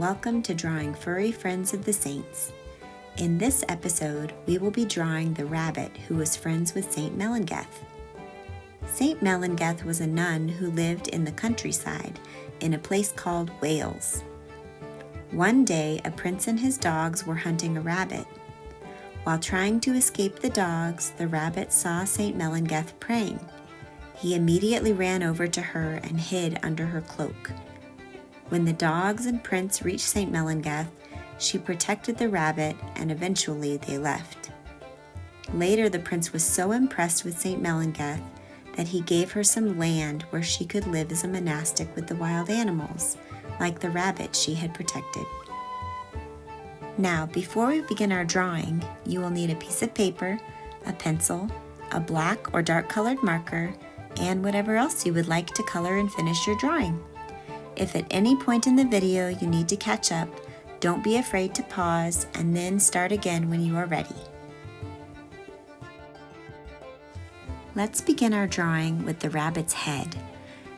welcome to Drawing Furry Friends of the Saints. In this episode, we will be drawing the rabbit who was friends with Saint Melangell. Saint Melangell was a nun who lived in the countryside in a place called Wales. One day, a prince and his dogs were hunting a rabbit. While trying to escape the dogs, the rabbit saw Saint Melangell praying. He immediately ran over to her and hid under her cloak. When the dogs and prince reached Saint Melangell, she protected the rabbit and eventually they left. Later, the prince was so impressed with Saint Melangell that he gave her some land where she could live as a monastic with the wild animals, like the rabbit she had protected. Now, before we begin our drawing, you will need a piece of paper, a pencil, a black or dark colored marker, and whatever else you would like to color and finish your drawing. If at any point in the video you need to catch up, don't be afraid to pause and then start again when you are ready. Let's begin our drawing with the rabbit's head.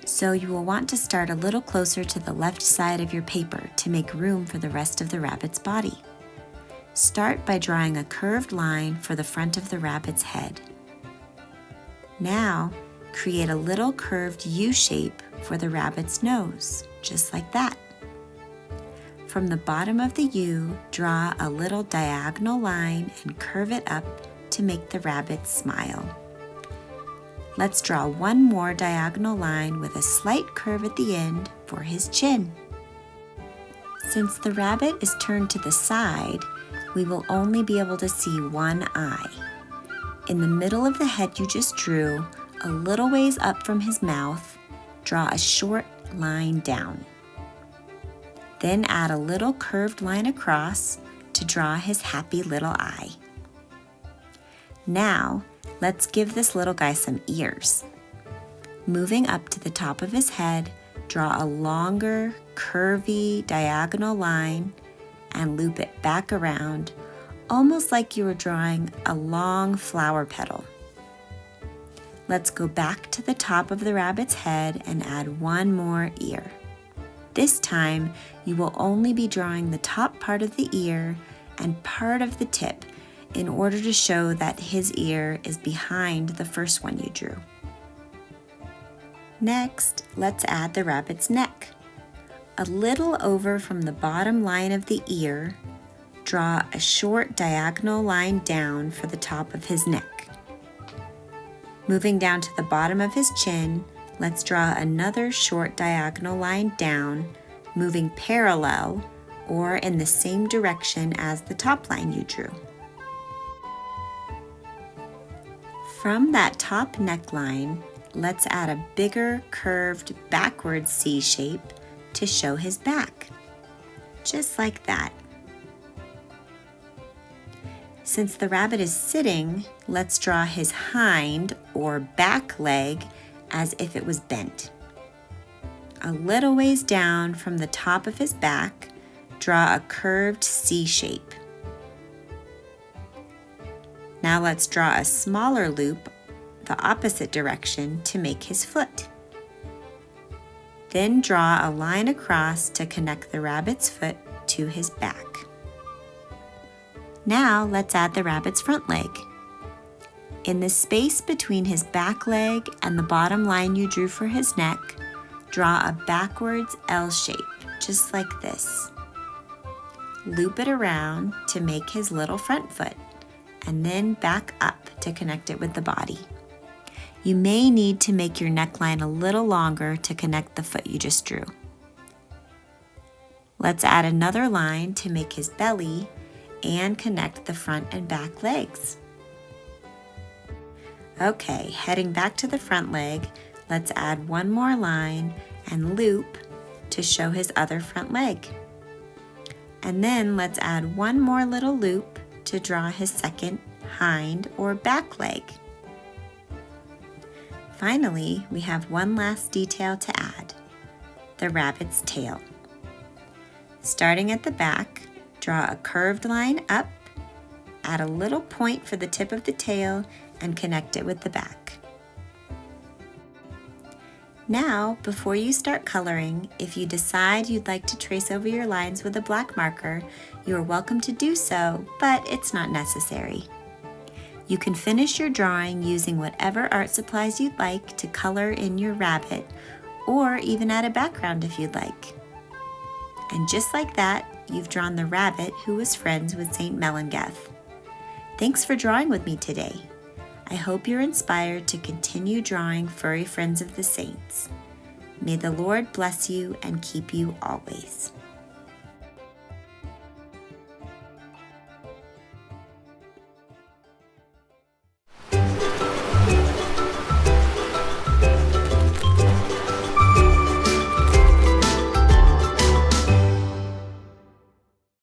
So you will want to start a little closer to the left side of your paper to make room for the rest of the rabbit's body. Start by drawing a curved line for the front of the rabbit's head. Now, create a little curved U shape for the rabbit's nose, just like that. From the bottom of the U, draw a little diagonal line and curve it up to make the rabbit smile. Let's draw one more diagonal line with a slight curve at the end for his chin. Since the rabbit is turned to the side, we will only be able to see one eye. In the middle of the head you just drew, a little ways up from his mouth, draw a short line down. Then add a little curved line across to draw his happy little eye. Now, let's give this little guy some ears. Moving up to the top of his head, draw a longer, curvy, diagonal line and loop it back around, almost like you were drawing a long flower petal. Let's go back to the top of the rabbit's head and add one more ear. This time, you will only be drawing the top part of the ear and part of the tip in order to show that his ear is behind the first one you drew. Next, let's add the rabbit's neck. A little over from the bottom line of the ear, draw a short diagonal line down for the top of his neck. Moving down to the bottom of his chin, let's draw another short diagonal line down, moving parallel or in the same direction as the top line you drew. From that top neckline, let's add a bigger curved backward C shape to show his back, just like that. Since the rabbit is sitting, let's draw his hind or back leg as if it was bent. A little ways down from the top of his back, draw a curved C shape. Now let's draw a smaller loop the opposite direction to make his foot. Then draw a line across to connect the rabbit's foot to his back. Now let's add the rabbit's front leg. In the space between his back leg and the bottom line you drew for his neck, draw a backwards L shape, just like this. Loop it around to make his little front foot, and then back up to connect it with the body. You may need to make your neckline a little longer to connect the foot you just drew. Let's add another line to make his belly and connect the front and back legs. Okay, heading back to the front leg, let's add one more line and loop to show his other front leg. And then let's add one more little loop to draw his second hind or back leg. Finally, we have one last detail to add, the rabbit's tail. Starting at the back, draw a curved line up, add a little point for the tip of the tail, and connect it with the back. Now, before you start coloring, if you decide you'd like to trace over your lines with a black marker, you are welcome to do so, but it's not necessary. You can finish your drawing using whatever art supplies you'd like to color in your rabbit, or even add a background if you'd like. And just like that, you've drawn the rabbit who was friends with St. Melangell. Thanks for drawing with me today. I hope you're inspired to continue drawing furry friends of the saints. May the Lord bless you and keep you always.